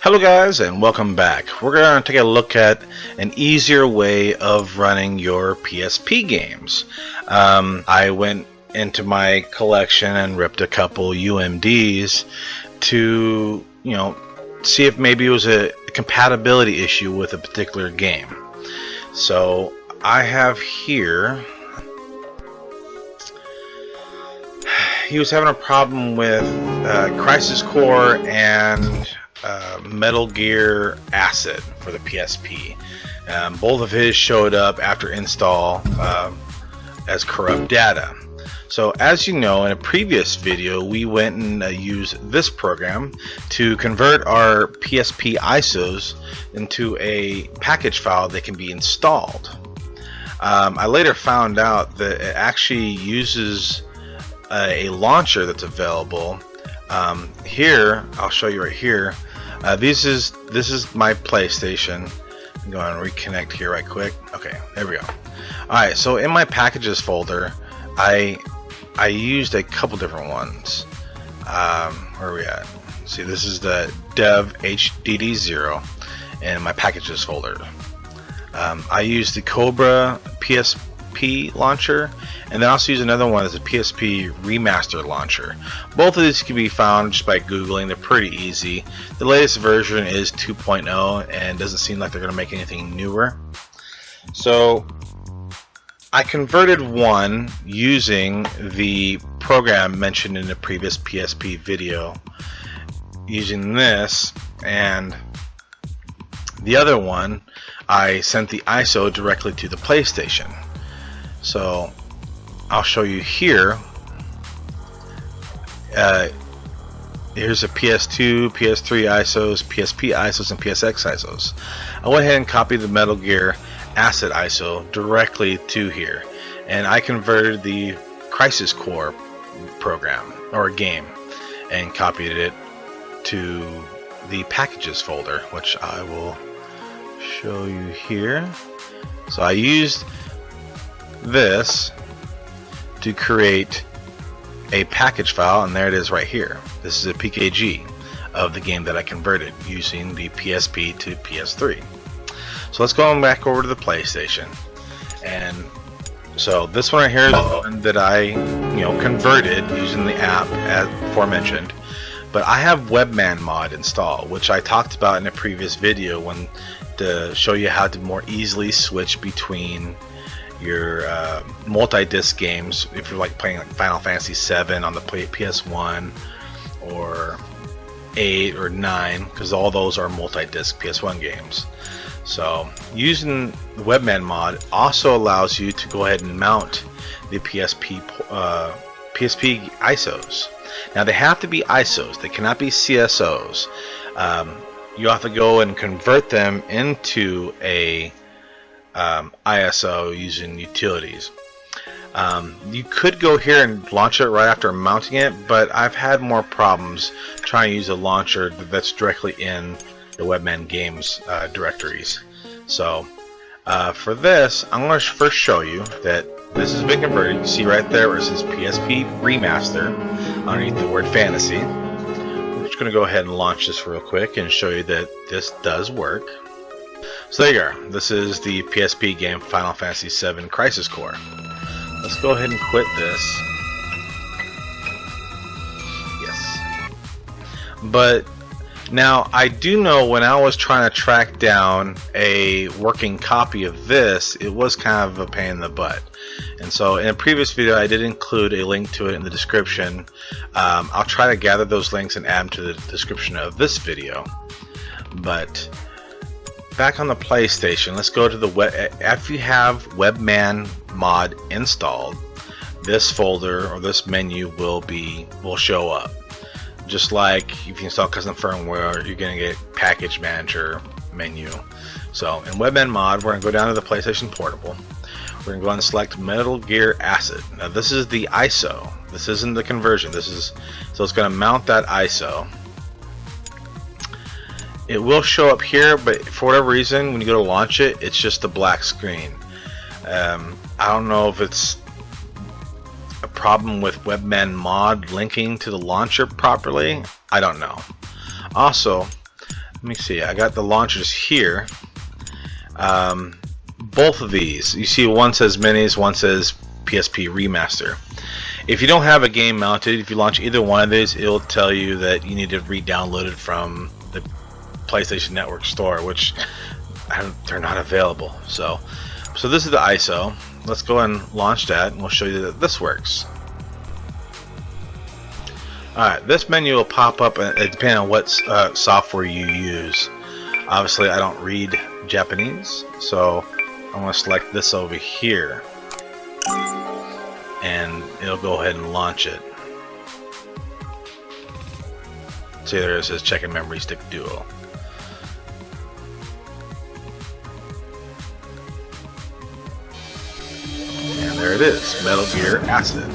Hello guys, and welcome back. We're going to take a look at an easier way of running your PSP games. I went into my collection and ripped a couple UMDs to, see if maybe it was a compatibility issue with a particular game. So I have here, he was having a problem with Crisis Core and Metal Gear Acid for the PSP. Both of his showed up after install as corrupt data. So as you know, in a previous video we went and used this program to convert our PSP ISOs into a package file that can be installed. I later found out that it actually uses a launcher that's available. Here, I'll show you right here. This is my PlayStation. I'm going to reconnect here right quick. Okay, there we go. Alright, so in my packages folder, I used a couple different ones. Where are we at? See, this is the dev HDD0 in my packages folder. I used the Cobra PSP launcher, and then I also use another one as a PSP remaster launcher. Both of these can be found just by googling. They're pretty easy. The latest version is 2.0 and doesn't seem like they're going to make anything newer. So I converted one using the program mentioned in the previous PSP video, using this, and the other one I sent the ISO directly to the PlayStation. So I'll show you here. Here's a PS2, PS3 ISOs, PSP ISOs, and PSX ISOs. I went ahead and copied the Metal Gear Acid ISO directly to here, and I converted the Crisis Core program or game and copied it to the packages folder, which I will show you here. So I used this to create a package file, and there it is right here. This is a PKG of the game that I converted using the PSP to PS3. So let's go back over to the PlayStation, and so this one right here is the one that I converted using the app as aforementioned. But I have Webman mod installed, which I talked about in a previous video to show you how to more easily switch between your multi-disc games if you're like playing like Final Fantasy 7 on the PS1 or 8 or 9, because all those are multi-disc PS1 games. So using the Webman mod also allows you to go ahead and mount the PSP ISOs. Now they have to be ISOs, they cannot be CSOs. You have to go and convert them into a ISO using utilities. You could go here and launch it right after mounting it, but I've had more problems trying to use a launcher that's directly in the Webman games directories. So for this, I'm going to first show you that this has been converted. You see right there where it says PSP Remaster underneath the word Fantasy. I'm just going to go ahead and launch this real quick and show you that this does work. So there you are. This is the PSP game Final Fantasy 7 Crisis Core. Let's go ahead and quit this. Yes. But now I do know when I was trying to track down a working copy of this, it was kind of a pain in the butt. And so in a previous video I did include a link to it in the description. I'll try to gather those links and add them to the description of this video. But back on the PlayStation, let's go to the after you have Webman mod installed, this folder or this menu will show up. Just like if you install custom firmware, you're going to get package manager menu. So in Webman mod, we're going to go down to the PlayStation Portable. We're going to go and select Metal Gear Acid. Now this is the ISO. This isn't the conversion. So it's going to mount that ISO. It will show up here, but for whatever reason, when you go to launch it, it's just a black screen. I don't know if it's a problem with Webman mod linking to the launcher properly. I don't know. Also, let me see, I got the launchers here. Both of these, you see one says minis, one says PSP remaster. If you don't have a game mounted, if you launch either one of these, it'll tell you that you need to re-download it from the PlayStation Network store, which they're not available. So this is the ISO. Let's go and launch that, and we'll show you that this works. Alright, this menu will pop up depending on what software you use. Obviously, I don't read Japanese, so I'm going to select this over here, and it'll go ahead and launch it. See, there it says check and memory stick duo. And there it is, Metal Gear Acid.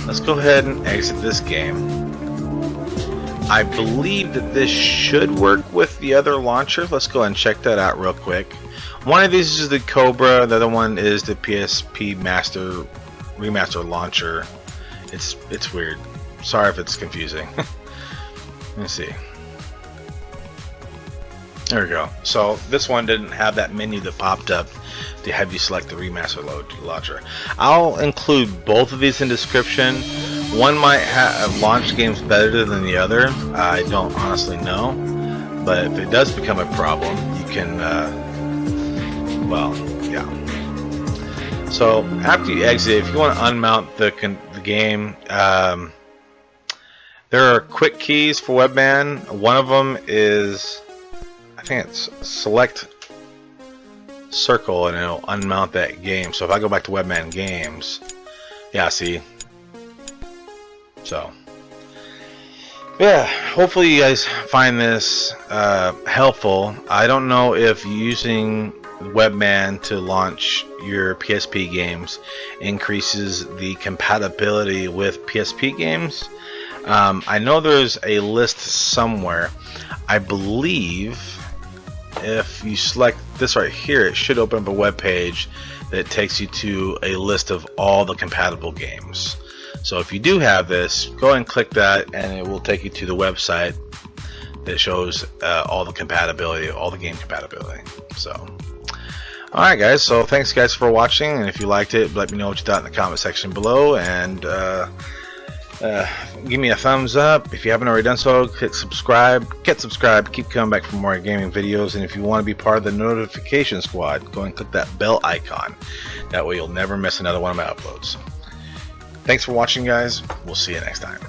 Let's go ahead and exit this game. I believe that this should work with the other launchers. Let's go ahead and check that out real quick. One of these is the Cobra, the other one is the PSP Remaster launcher. It's weird. Sorry if it's confusing. Let me see. There we go. So this one didn't have that menu that popped up to have you select the remaster launcher. I'll include both of these in description. One might have launched games better than the other. I don't honestly know, but if it does become a problem, you can well, yeah. So after you exit, if you want to unmount the game, there are quick keys for Webman. One of them is, I think it's select circle, and it'll unmount that game. So if I go back to Webman games, yeah, see. So yeah, hopefully you guys find this helpful. I don't know if using Webman to launch your PSP games increases the compatibility with PSP games. I know there's a list somewhere. I believe if you select this right here, it should open up a web page that takes you to a list of all the compatible games. So if you do have this, go ahead and click that, and it will take you to the website that shows all the compatibility, all the game compatibility. So alright guys, so thanks guys for watching, and if you liked it, let me know what you thought in the comment section below, and give me a thumbs up. If you haven't already done so, hit subscribe, get subscribed, keep coming back for more gaming videos, and if you want to be part of the notification squad, go and click that bell icon. That way you'll never miss another one of my uploads. Thanks for watching guys, we'll see you next time.